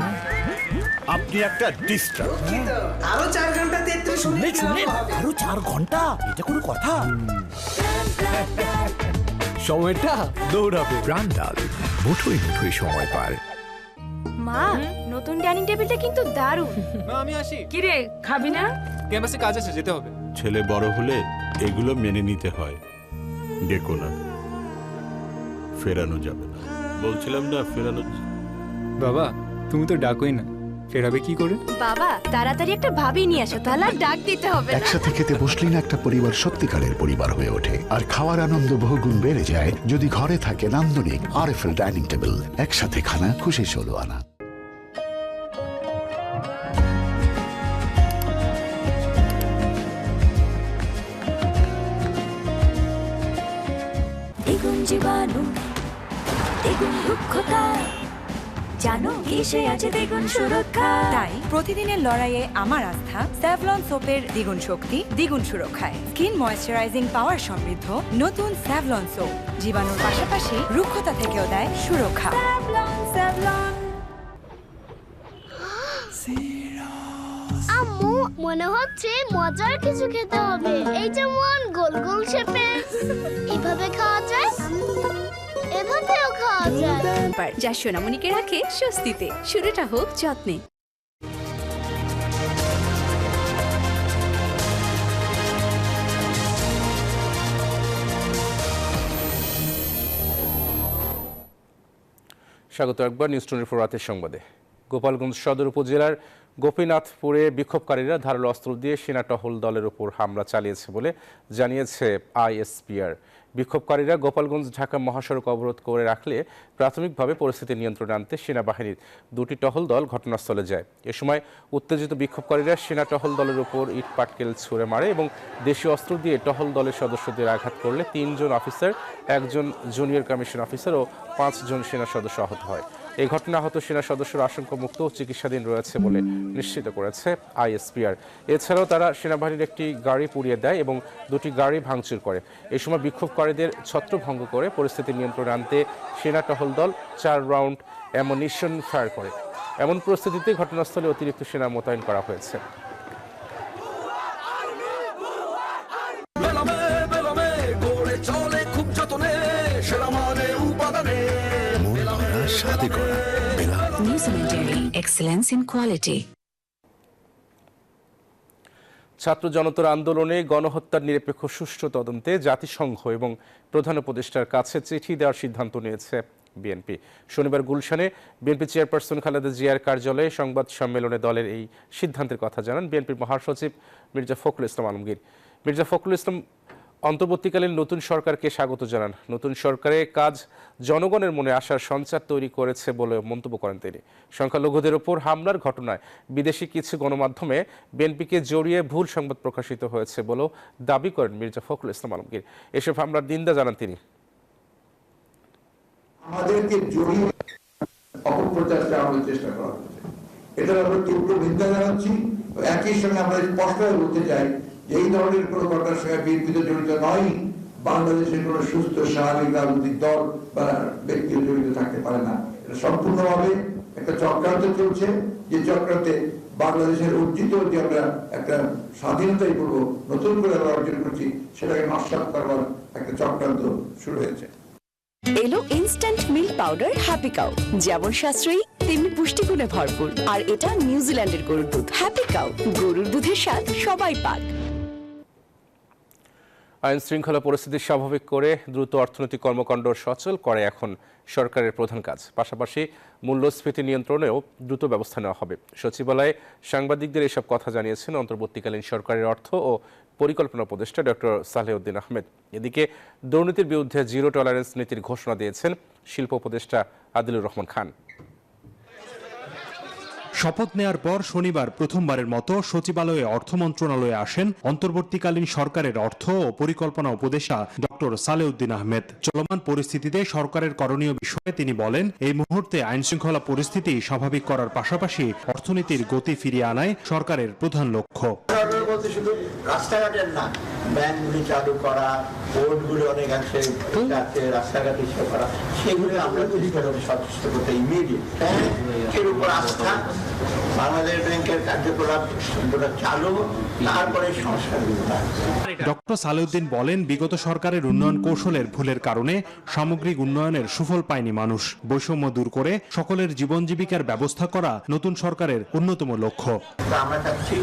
আপনি একটা ডিস্টার্ব। আরো 4 ঘন্টা 33 মিনিট। আরো 4 ঘন্টা, এটা কোনো কথা? সময়টা দৌড়াবে। প্রাণ ডাল, মুঠোয় মুঠোয় সময় পার। মা মা নতুন ডাইনিং টেবিলটা কিন্তু দারুণ। মা আমি আসি। কি রে খাবি না? ক্যাম্পাসে কাজ আছে, যেতে হবে। ছেলে বড় হলে এগুলো মেনে নিতে হয়। ডেকো না, ফেরানো যাবে না। বলছিলাম না ফেরানো। বাবা তুমি তো ডাকোই না, ফেরাবে কি করে? বাবা তাড়াতাড়ি একটা ভাবি নিয়ে আসো, তাহলে আর ডাক দিতে হবে না। একসাথে খেতে বসলেই না একটা পরিবার সত্যিকারের পরিবার হয়ে ওঠে, আর খাওয়ার আনন্দ বহুগুণ বেড়ে যায় যদি ঘরে থাকে নান্দনিক আরএফএল ডাইনিং টেবিল। একসাথে খানা, খুশি 16 আনা। দ্বিগুণ জীবাণু, দ্বিগুণ রুক্ষতা, জানো কিসে আছে দ্বিগুণ সুরক্ষা? তাই প্রতিদিনের লড়াইয়ে আমার আস্থা স্যাভলন সোপের দ্বিগুণ শক্তি, দ্বিগুণ সুরক্ষায়। স্কিন ময়েশ্চারাইজিং পাওয়ার সমৃদ্ধ নতুন স্যাভলন সোপ জীবাণুর পাশাপাশি রুক্ষতা থেকেও দেয় সুরক্ষা। স্যাভলন। আম্মু মনে হচ্ছে মজার কিছু খেতে হবে। এই যেমন গোল গোল শেপের, এভাবে খাওয়া যায়, এভাবেও খাওয়া যায়। যা সোনামণিকে রাখে স্বস্তিতে, শুরুটা হোক যত্নে। স্বাগত একবার নিউজ 24 রাতের সংবাদে। গোপালগঞ্জ সদর উপজেলার গোপীনাথপুরে বিক্ষোভকারীরা ধারালো অস্ত্র দিয়ে সেনা টহল দলের উপর হামলা চালিয়েছে বলে জানিয়েছে আইএসপিআর। বিক্ষোভকারীরা গোপালগঞ্জ ঢাকা মহাসড়ক অবরোধ করে রাখলে প্রাথমিকভাবে পরিস্থিতি নিয়ন্ত্রণে আনতে সেনাবাহিনীর 2টি টহল দল ঘটনাস্থলে যায়। এ সময় উত্তেজিত বিক্ষোভকারীরা সেনা টহল দলের উপর ইট পাটকেল ছুড়ে মারে এবং দেশীয় অস্ত্র দিয়ে টহল দলের সদস্যদের আঘাত করলে 3 জন অফিসার, 1 জন জুনিয়র কমিশন অফিসার ও 5 জন সেনা সদস্য আহত হয়। এই ঘটনা আহত সেনা সদস্যরা আশঙ্কামুক্ত ও চিকিৎসাধীন রয়েছে বলে নিশ্চিত করেছে আইএসপিআর। এছাড়াও তারা সেনাবাহিনীর একটি গাড়ি পুড়িয়ে দেয় এবং 2টি গাড়ি ভাঙচুর করে। এই সময় বিক্ষোভকারীদের ছত্রভঙ্গ করে পরিস্থিতি নিয়ন্ত্রণে আনতে সেনা টহল দল 4 রাউন্ড অ্যামুনিশন ফায়ার করে। এমন পরিস্থিতিতে ঘটনাস্থলে অতিরিক্ত সেনা মোতায়েন করা হয়েছে। ছাত্র জনতার আন্দোলনে গণহত্যার নিরপেক্ষ সুষ্ঠু তদন্তে জাতিসংঘ এবং প্রধান উপদেষ্টার কাছে চিঠি দেওয়ার সিদ্ধান্ত নিয়েছে বিএনপি। শনিবার গুলশানে বিএনপি চেয়ারপারসন খালেদা জিয়ার কার্যালয়ে সংবাদ সম্মেলনে দলের এই সিদ্ধান্তের কথা জানান বিএনপির মহাসচিব মির্জা ফখরুল ইসলাম আলমগীর। মির্জা ফখরুল ইসলাম অন্তর্বর্তীকালীন নতুন সরকারকে স্বাগত জানান। নতুন সরকারের কাজ জনগণের মনে আসার সঞ্চার তৈরি করেছে বলে মন্তব্য করেন তিনি। সংখ্যালঘুদের ওপর হামলার ঘটনায় বিদেশি কিছু গণমাধ্যমে বিএনপিকে জড়িয়ে ভুল সংবাদ প্রকাশিত হয়েছে বলেও দাবি করেন মির্জা ফখরুল ইসলাম আলমগীর। এসব হামলার নিন্দা জানান তিনি। আমাদেরকে জড়িয়ে অপপ্রচার চালানোর চেষ্টা করা হচ্ছে, এটার আমরা তীব্র নিন্দা জানাচ্ছি। একই সঙ্গে আমরা স্পষ্টভাবে বলতে চাই যে এই ধরনের কোনো ঘটনার সঙ্গে বিএনপি জড়িত নয়। বাংলাদেশের কোনো সুস্থ স্বাভাবিক রাজনৈতিক দল বা ব্যক্তিও জড়িত থাকতে পারে না। এটা সম্পূর্ণভাবে একটা চক্রান্ত চলছে, যে চক্রান্তে বাংলাদেশের অর্জিত যে আমরা একটা স্বাধীনতাই বলবো নতুন করে আমরা অর্জন করছি, সেটাকে নস্যাৎ করবার একটা চক্রান্ত শুরু হয়েছে। এলো instant milk powder happy cow, যেমন সাশ্রয়ী তেমনি পুষ্টিগুণে ভরপুর। আর এটা নিউজিল্যান্ডের গরুর দুধ। হ্যাপি কাউ, গরুর দুধের স্বাদ সবাই পাক। আইন শৃঙ্খলা পরিস্থিতি স্বাভাবিক করে দ্রুত অর্থনৈতিক কর্মকাণ্ড সচল করে এখন সরকারের প্রধান কাজ। পাশাপাশি মূল্যস্ফীতি নিয়ন্ত্রণেও দ্রুত ব্যবস্থা নেওয়া হবে। সচিবালয়ে সাংবাদিকদের এসব কথা জানিয়েছেন অন্তর্বর্তীকালীন সরকারের অর্থ ও পরিকল্পনা উপদেষ্টা ডক্টর সালেউদ্দিন আহমেদ। এদিকে দুর্নীতির বিরুদ্ধে জিরো টলারেন্স নীতির ঘোষণা দিয়েছেন শিল্প উপদেষ্টা আদিলুর রহমান খান। শপথ নেয়ার পর শনিবার প্রথমবারের মতো সচিবালয়ে অর্থ মন্ত্রণালয়ে আসেন অন্তর্বর্তীকালীন সরকারের অর্থ ও পরিকল্পনা উপদেষ্টা ডক্টর সালেউদ্দিন আহমেদ। চলমান পরিস্থিতিতে সরকারের করণীয় বিষয়ে তিনি বলেন, এই মুহূর্তে আইনশৃঙ্খলা পরিস্থিতি স্বাভাবিক করার পাশাপাশি অর্থনীতির গতি ফিরিয়ে আনায় সরকারের প্রধান লক্ষ্য। শুধু রাস্তাঘাটের না, ব্যাংকগুলি চালু করা, বোর্ডগুলি অনেকাংশে রাস্তাঘাট ইস্যু করা, সেগুলো আমরা তৈরি করে সচেষ্ট করতে ইমিডিয়েট ব্যাংকের উপর আস্থা বাংলাদেশ ব্যাংকের কার্যকলাপ চালু, তারপরে সংস্কারগুলো আসবে। ডক্টর সালেউদ্দিন বলেন, বিগত সরকারের উন্নয়ন কৌশলের ভুলের কারণে সামগ্রিক উন্নয়নের সুফল পায়নি মানুষ। বৈষম্য দূর করে সকলের জীবন জীবিকার ব্যবস্থা করা নতুন সরকারের অন্যতম লক্ষ্য। আমরা চাচ্ছি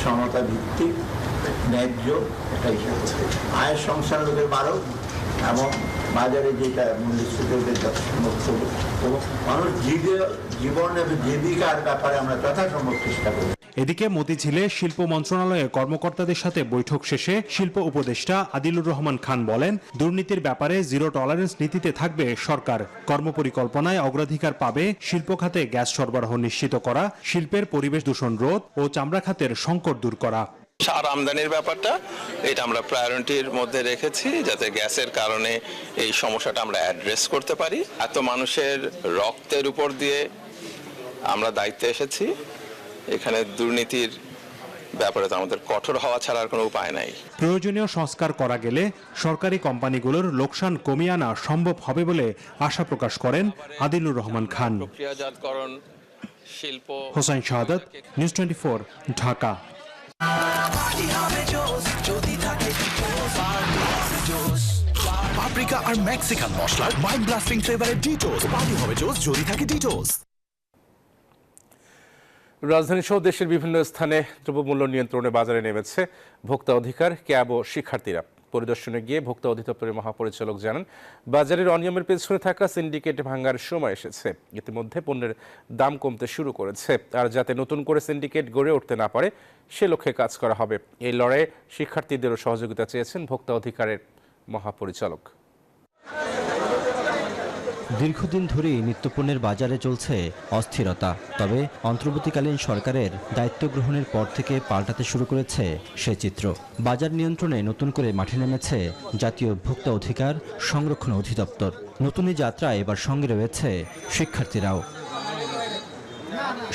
সমতা ভিত্তিক ন্যায্য একটা হিসাব করতে, আয়ের সংসার লোকের বাড়ক এবং বাজারে যেটা মূল্যস্ফীতির এবং মানুষ জীবন এবং জীবিকার ব্যাপারে আমরা যথাসম্ভব চেষ্টা করি। এদিকে মতিঝিলে শিল্প মন্ত্রণালয়ের কর্মকর্তাদের সাথে বৈঠক শেষে শিল্প উপদেষ্টা আদিলুর রহমান খান বলেন, দুর্নীতির ব্যাপারে জিরো টলারেন্স নীতিতে থাকবে সরকার। কর্মপরিকল্পনায় অগ্রাধিকার পাবে শিল্প খাতে গ্যাস সরবরাহ নিশ্চিত করা, শিল্পের পরিবেশ দূষণ রোধ ও চামড়া খাতের সংকট দূর করা। সার আমদানির ব্যাপারটা এটা আমরা প্রায়োরিটির মধ্যে রেখেছি, যাতে গ্যাসের কারণে এই সমস্যাটা আমরা অ্যাড্রেস করতে পারি। এত মানুষের রক্তের উপর দিয়ে আমরা দায়িত্বে এসেছি, এখানে দুর্নীতির ব্যাপারে তো আমাদের কঠোর হওয়া ছাড়া আর কোনো উপায় নাই। প্রয়োজনীয় সংস্কার করা গেলে সরকারি কোম্পানিগুলোর লোকসান কমিয়ে আনা সম্ভব হবে বলে আশা প্রকাশ করেন আদিলুর রহমান খান। প্রক্রিয়াজাতকরণ শিল্প। হোসেন শাহাদাত, নিউজ 24, ঢাকা। পাপরিকা আর মেক্সিকান মশলার মাইন্ড ব্লাস্টিং ফ্লেভারের ডিটোস পার্টি হবে জোস যদি থাকে ডিটোস। রাজধানী সহ দেশের বিভিন্ন স্থানে দ্রব্যমূল্য নিয়ন্ত্রণে বাজারে নেমেছে ভোক্তা অধিকার, ক্যাব ও শিক্ষার্থীরা। পরিদর্শনে গিয়ে ভোক্তা অধিদপ্তরের মহাপরিচালক জানান, বাজারের অনিয়মের পেছনে থাকা সিন্ডিকেট ভাঙার সময় এসেছে। ইতিমধ্যে পণ্যের দাম কমতে শুরু করেছে, আর যাতে নতুন করে সিন্ডিকেট গড়ে উঠতে না পারে সে লক্ষ্যে কাজ করা হবে। এই লড়াইয়ে শিক্ষার্থীদেরও সহযোগিতা চেয়েছেন ভোক্তা অধিকারের মহাপরিচালক। দীর্ঘদিন ধরেই নিত্যপণ্যের বাজারে চলছে অস্থিরতা, তবে অন্তর্বর্তীকালীন সরকারের দায়িত্ব গ্রহণের পর থেকে পাল্টাতে শুরু করেছে সে চিত্র। বাজার নিয়ন্ত্রণে নতুন করে মাঠে নেমেছে জাতীয় ভোক্তা অধিকার সংরক্ষণ অধিদপ্তর। নতুন এই যাত্রায় এবার সঙ্গে রয়েছে শিক্ষার্থীরাও।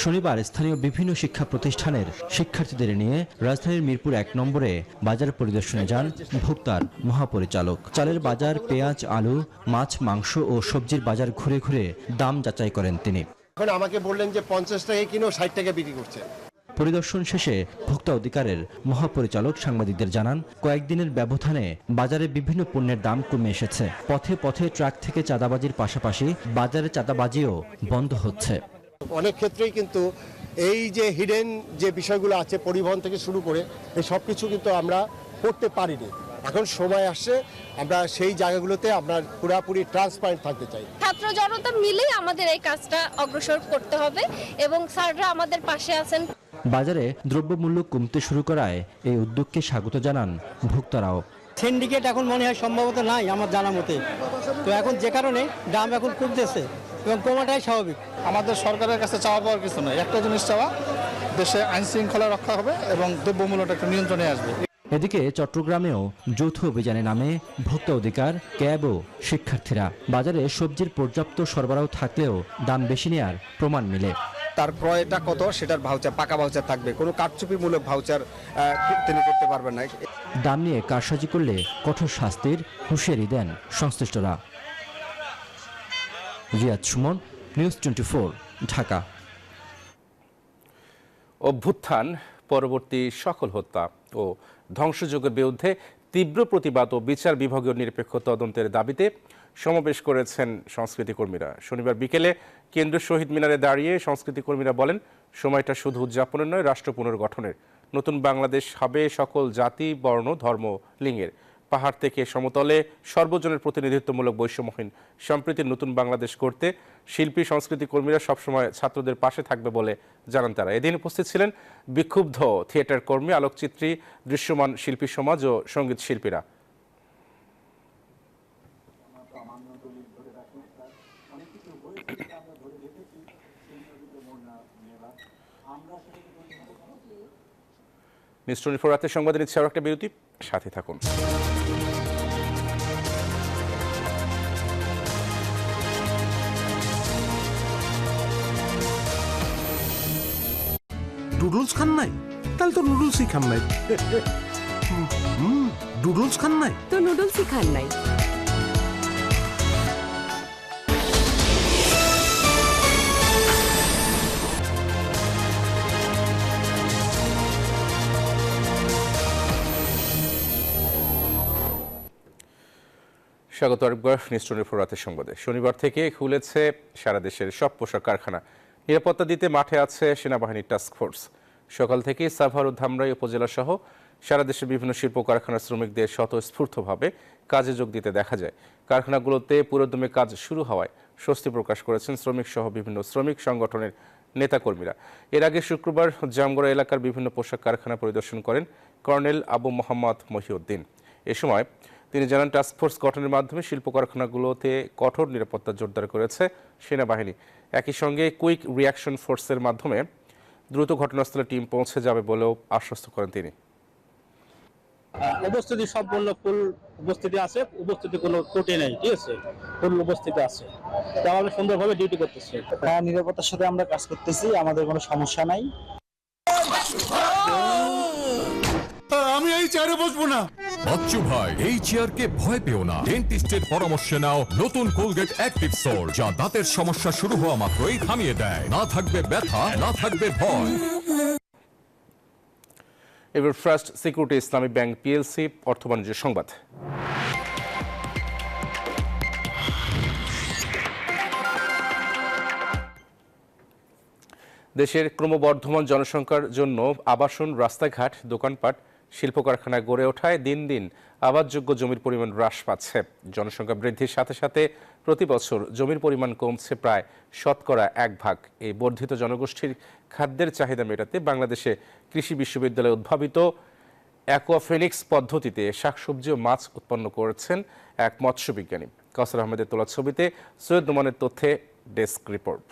শনিবার স্থানীয় বিভিন্ন শিক্ষা প্রতিষ্ঠানের শিক্ষার্থীদের নিয়ে রাজধানীর মিরপুর 1 নম্বরে বাজার পরিদর্শনে যান ভোক্তার মহাপরিচালক। চালের বাজার, পেঁয়াজ, আলু, মাছ, মাংস ও সবজির বাজার ঘুরে ঘুরে দাম যাচাই করেন তিনি। এখন আমাকে বললেন যে 50 টাকা কিলো 60 টাকা বিক্রি করছে। পরিদর্শন শেষে ভোক্তা অধিকারের মহাপরিচালক সাংবাদিকদের জানান, কয়েকদিনের ব্যবধানে বাজারে বিভিন্ন পণ্যের দাম কমে এসেছে। পথে পথে ট্রাক থেকে চাঁদাবাজির পাশাপাশি বাজারে চাঁদাবাজিও বন্ধ হচ্ছে। অনেক ক্ষেত্রেই কিন্তু এই যে হিডেন যে বিষয়গুলো আছে, পরিবহন থেকে শুরু করে এই সব কিছু কিন্তু আমরা করতে পারিনি। এখন সময় আসছে, আমরা সেই জায়গাগুলোতে আমরা পুরোপুরি ট্রান্সপারেন্ট থাকতে চাই। ছাত্র জনতা মিলেই আমাদের এই কাজটা অগ্রসর করতে হবে এবং স্যাররা আমাদের পাশে আছেন। বাজারে দ্রব্যমূল্য কমতে শুরু করায় এই উদ্যোগকে স্বাগত জানান ভোক্তারাও। সিন্ডিকেট এখন মনে হয় সম্ভবত নাই আমার জানা মতে, তো এখন যে কারণে দাম এখন কমতেছে এবং কমাটাই স্বাভাবিক। আমাদের সরকারের কাছে চাওয়া পাওয়ার কিছু নয়, একটা জিনিস চাওয়া, দেশে আইন শৃঙ্খলা রক্ষা হবে এবং দ্রব্যমূল্যটা একটু নিয়ন্ত্রণে আসবে। এদিকে চট্টগ্রামেও যৌথ অভিযানে নামে ভোক্তা অধিকার, ক্যাব ও শিক্ষার্থীরা। বাজারে সবজির পর্যাপ্ত সরবরাহ থাকলেও দাম বেশি নেওয়ার প্রমাণ মিলে। তার ক্রয়টা কত সেটার ভাউচার, পাকা ভাউচার থাকবে, কোনো কারচুপিমূলক ভাউচার তিনি করতে পারবেন না। দাম নিয়ে কারসাজি করলে কঠোর শাস্তির হুঁশিয়ারি দেন সংশ্লিষ্টরা। রিয়াদ সুমন, নিউজ 24, ঢাকা। অভ্যুত্থান পরবর্তী সকল হত্যা ও ধ্বংসযজ্ঞের বিরুদ্ধে তীব্র প্রতিবাদ ও বিচার বিভাগীয় নিরপেক্ষ তদন্তের দাবিতে সমাবেশ করেছেন সংস্কৃতি কর্মীরা। শনিবার বিকেলে কেন্দ্রীয় শহীদ মিনারে দাঁড়িয়ে সংস্কৃতি কর্মীরা বলেন, সময়টা শুধু উদযাপনের নয়, রাষ্ট্র পুনর্গঠনের। নতুন বাংলাদেশ হবে সকল জাতি, বর্ণ, ধর্ম, লিঙ্গের। পাহাড় থেকে সমতলে সর্বজনের প্রতিনিধিত্বমূলক বৈষম্যহীন সম্প্রীতির নতুন বাংলাদেশ করতে শিল্পী, সংস্কৃতি কর্মীরা সবসময় ছাত্রদের পাশে থাকবে বলে জানান তারা। এদিন উপস্থিত ছিলেন বিক্ষুব্ধ থিয়েটার কর্মী, আলোকচিত্রী, দৃশ্যমান শিল্পী সমাজ ও সঙ্গীত শিল্পীরা। নিউজ 24 রাতের সংবাদে নিচ্ছে আরও একটা বিরতি, সাথে থাকুন। নুডলস খান নাই? তাহলে তো নুডলসই খান নাই। নুডলস খান নাই তো নুডলসই খান নাই। স্বাগত আরেকবার নিউজ 24 রাতের সংবাদে। শনিবার থেকে খুলেছে সারা দেশের সব পোশাক কারখানা। নিরাপত্তা দিতে মাঠে আছে সেনাবাহিনীর টাস্ক ফোর্স। সকাল থেকে সাভার ও ধামরাই উপজেলা সহ সারা দেশের বিভিন্ন শিল্প কারখানার শ্রমিকদের স্বতঃস্ফূর্তভাবে কাজে যোগ দিতে দেখা যায়। কারখানাগুলোতে পুরোদমে কাজ শুরু হওয়ায় স্বস্তি প্রকাশ করেছেন শ্রমিক সহ বিভিন্ন শ্রমিক সংগঠনের নেতাকর্মীরা। এর আগে শুক্রবার জামগড়া এলাকার বিভিন্ন পোশাক কারখানা পরিদর্শন করেন কর্নেল আবু মোহাম্মদ মহিউদ্দিন। এ সময় তিনি জানান, টাস্কফোর্স গঠনের মাধ্যমে শিল্প কারখানাগুলোতে কঠোর নিরাপত্তা জোরদার করেছে সেনাবাহিনী। একই সঙ্গে কুইক রিয়াকশন ফোর্সের মাধ্যমে দ্রুত ঘটনাস্থলে টিম পৌঁছে যাবে বলেও আশ্বস্ত করেন তিনি। উপস্থিতি সম্পূর্ণ ফুল উপস্থিতি আছে, উপস্থিতি কোনো ত্রুটি নেই, ঠিক আছে, ফুল উপস্থিতি আছে। আমরা সুন্দরভাবে ডিউটি করতেছি। হ্যাঁ, নিরাপত্তার সাথে আমরা কাজ করতেছি, আমাদের কোনো সমস্যা নাই। আমি এই চেয়ারে বসবো না। বাচ্চু ভাই, এই চেয়ারকে ভয় পেও না। ডেন্টিস্টের পরামর্শে নাও নতুন কোলগেট অ্যাক্টিভ সোল, যা দাঁতের সমস্যা শুরু হওয়া মাত্রই থামিয়ে দেয়। না থাকবে ব্যথা, না থাকবে ভয়। এবার ফার্স্ট সিকিউরিটি ইসলামী ব্যাংক পিএলসি অর্থ বাণিজ্য সংবাদ। দেশের ক্রমবর্ধমান জনসংখ্যার জন্য আবাসন, রাস্তাঘাট, দোকানপাট, শিল্প কারখানা গড়ে ওঠায় দিন দিন আবাসযোগ্য জমির পরিমাণ হ্রাস পাচ্ছে। জনসংখ্যা বৃদ্ধির সাথে সাথে প্রতি বছর জমির পরিমাণ কমছে প্রায় 1/4। এই বর্ধিত জনগোষ্ঠীর খাদ্যের চাহিদা মেটাতে বাংলাদেশে কৃষি বিশ্ববিদ্যালয়ে উদ্ভাবিত অ্যাকোয়াফিনিক্স পদ্ধতিতে শাকসবজি ও মাছ উৎপন্ন করেছেন এক মৎস্য বিজ্ঞানী। কাউসার আহমেদের তোলা ছবিতে সৈয়দ নোমানের তথ্যে ডেস্ক রিপোর্ট।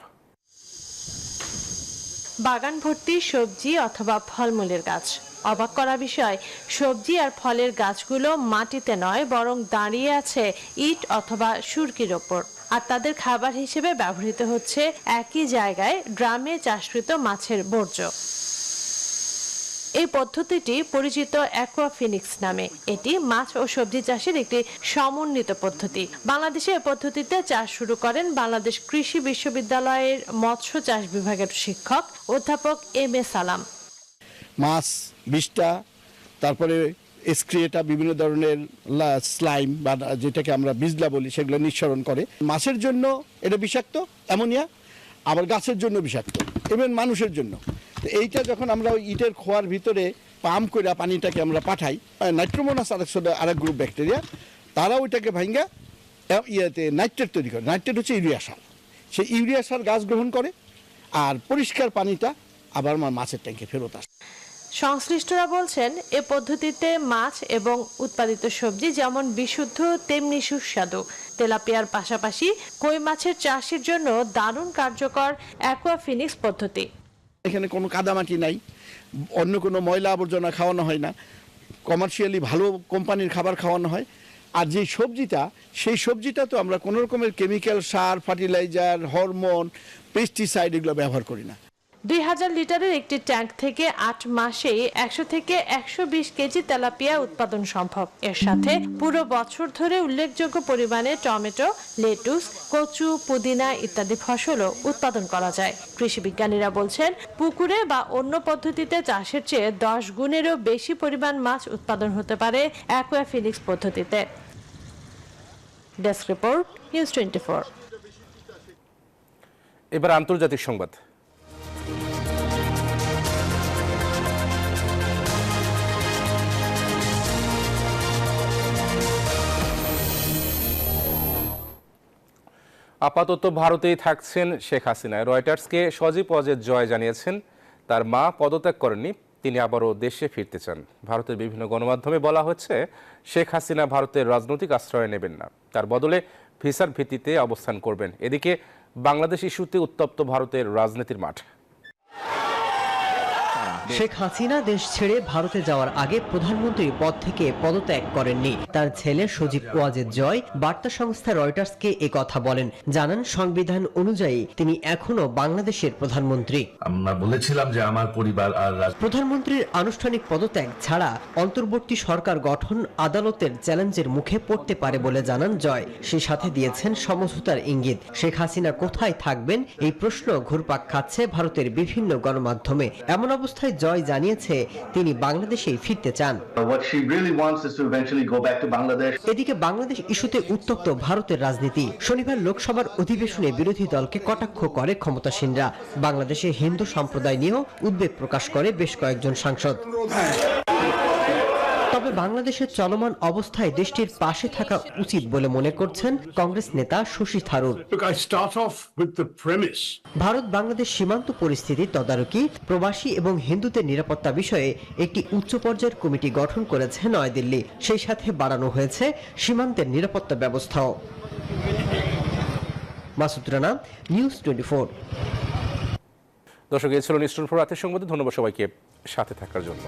বাগান ভর্তি সবজি অথবা ফলমূলের গাছ। অবাক করা বিষয়, সবজি আর ফলের গাছগুলো মাটিতে নয়, বরং দাঁড়িয়ে আছে ইট অথবা সুরকির ওপর। আর তাদের খাবার হিসেবে ব্যবহৃত হচ্ছে একই জায়গায় ড্রামে চাষকৃত মাছের বর্জ্য। এই পদ্ধতিটি পরিচিত অ্যাকোয়াফিনিক্স নামে। এটি মাছ ও সবজি চাষের একটি সমন্বিত পদ্ধতি। বাংলাদেশে এই পদ্ধতিতে চাষ শুরু করেন বাংলাদেশ কৃষি বিশ্ববিদ্যালয়ের মৎস্য চাষ বিভাগের শিক্ষক অধ্যাপক এম.এ. সালাম। মাছ 20টা, তারপরে এক্সক্রিয়েটা, বিভিন্ন ধরনের স্লাইম বা যেটাকে আমরা বিজলা বলি, সেগুলো নিঃসরণ করে। মাছের জন্য এটা বিষাক্ত অ্যামোনিয়া, আবার গাছের জন্য বিষাক্ত, ইভেন মানুষের জন্য। তো এইটা যখন আমরা ইটের খোয়ার ভিতরে পাম্প করে পানিটাকে আমরা পাঠাই, নাইট্রোমোনাস আরেক গ্রুপ ব্যাকটেরিয়া, তারা ওইটাকে ভাঙ্গা নাইট্রেট তৈরি করে। নাইট্রেট হচ্ছে ইউরিয়া সার। সেই ইউরিয়া সার গাছ গ্রহণ করে, আর পরিষ্কার পানিটা আবার মাছের ট্যাঙ্কে ফেরত আসে। সংশ্লিষ্টরা বলছেন, এ পদ্ধতিতে মাছ এবং উৎপাদিত সবজি যেমন বিশুদ্ধ তেমনি সুস্বাদু। তেলাপিয়ার পাশাপাশি কই মাছের চাষের জন্য দারুণ কার্যকর অ্যাকোয়াফিনিক্স পদ্ধতি। এখানে কোনো কাদামাটি নাই, অন্য কোনো ময়লা আবর্জনা খাওয়ানো হয় না, কমার্শিয়ালি ভালো কোম্পানির খাবার খাওয়ানো হয়। আর যে সবজিটা, সেই সবজিটা তো আমরা কোনো রকমের কেমিক্যাল সার, ফার্টিলাইজার, হরমোন, পেস্টিসাইড এগুলো ব্যবহার করি না। 2000 লিটারের একটি ট্যাঙ্ক থেকে 8 মাসে 100 থেকে 120 কেজি তেলাপিয়া উৎপাদন সম্ভব। এর সাথে পুরো বছর ধরে উল্লেখযোগ্য পরিমাণে টমেটো, লেটুস, কচু, পুদিনা ইত্যাদি ফসলও উৎপাদন করা যায়। কৃষি বিজ্ঞানীরা বলছেন, পুকুরে বা অন্য পদ্ধতিতে চাষের চেয়ে 10 গুণেরও বেশি পরিমাণ মাছ উৎপাদন হতে পারে অ্যাকোয়াফিনিক্স পদ্ধতিতে। Desk report, news 24। এবার আন্তর্জাতিক সংবাদ। আপাতত ভারতেই থাকছেন শেখ হাসিনা। রয়টার্সকে সজীব ওয়াজেদ জয় জানিয়েছেন, তার মা পদত্যাগ করেননি, তিনি আবারও দেশে ফিরতে চান। ভারতের বিভিন্ন গণমাধ্যমে বলা হচ্ছে, শেখ হাসিনা ভারতের রাজনৈতিক আশ্রয় নেবেন না, তার বদলে ভিসার ভিত্তিতে অবস্থান করবেন। এদিকে বাংলাদেশ ইস্যুতে উত্তপ্ত ভারতের রাজনীতির মাঠ। শেখ হাসিনা দেশ ছেড়ে ভারতে যাওয়ার আগে প্রধানমন্ত্রী পদ থেকে পদত্যাগ করেননি। তার ছেলে সজীব ওয়াজেদ জয় বার্তা সংস্থা রয়টার্সকে একথা বলেন। জানান, সংবিধান অনুযায়ী তিনি এখনো বাংলাদেশের প্রধানমন্ত্রী। আমরা বলেছিলাম যে আমার পরিবার আর প্রধানমন্ত্রীর আনুষ্ঠানিক পদত্যাগ ছাড়া অন্তর্বর্তী সরকার গঠন আদালতের চ্যালেঞ্জের মুখে পড়তে পারে বলে জানান জয়। সে সাথে দিয়েছেন সমঝোতার ইঙ্গিত। শেখ হাসিনা কোথায় থাকবেন এই প্রশ্ন ঘুরপাক খাচ্ছে ভারতের বিভিন্ন গণমাধ্যমে। এমন অবস্থায় জয় জানিয়েছে তিনি বাংলাদেশেই ফিরতে চান। এদিকে বাংলাদেশ ইস্যুতে উত্তপ্ত ভারতের রাজনীতি। শনিবার লোকসভার অধিবেশনে বিরোধী দলকে কটাক্ষ করে ক্ষমতাসীনরা। বাংলাদেশে হিন্দু সম্প্রদায় নিয়েও উদ্বেগ প্রকাশ করে বেশ কয়েকজন সাংসদ। তবে বাংলাদেশের চলমান অবস্থায় দেশটির পাশে থাকা উচিত বলে মনে করছেন কংগ্রেস নেতা শশী থারুর। ভারত বাংলাদেশ সীমান্ত পরিস্থিতি তদারকি, প্রবাসী এবং হিন্দুদের নিরাপত্তা বিষয়ে একটি উচ্চ পর্যায়ের কমিটি গঠন করেছে নয়াদিল্লি। সেই সাথে বাড়ানো হয়েছে সীমান্তের নিরাপত্তা ব্যবস্থাও। মাসুদ রানা, নিউজ 24। দর্শক, এই ছিল নিউজ 24 রাতের সংবাদে। ধন্যবাদ সবাইকে সাথে থাকার জন্য।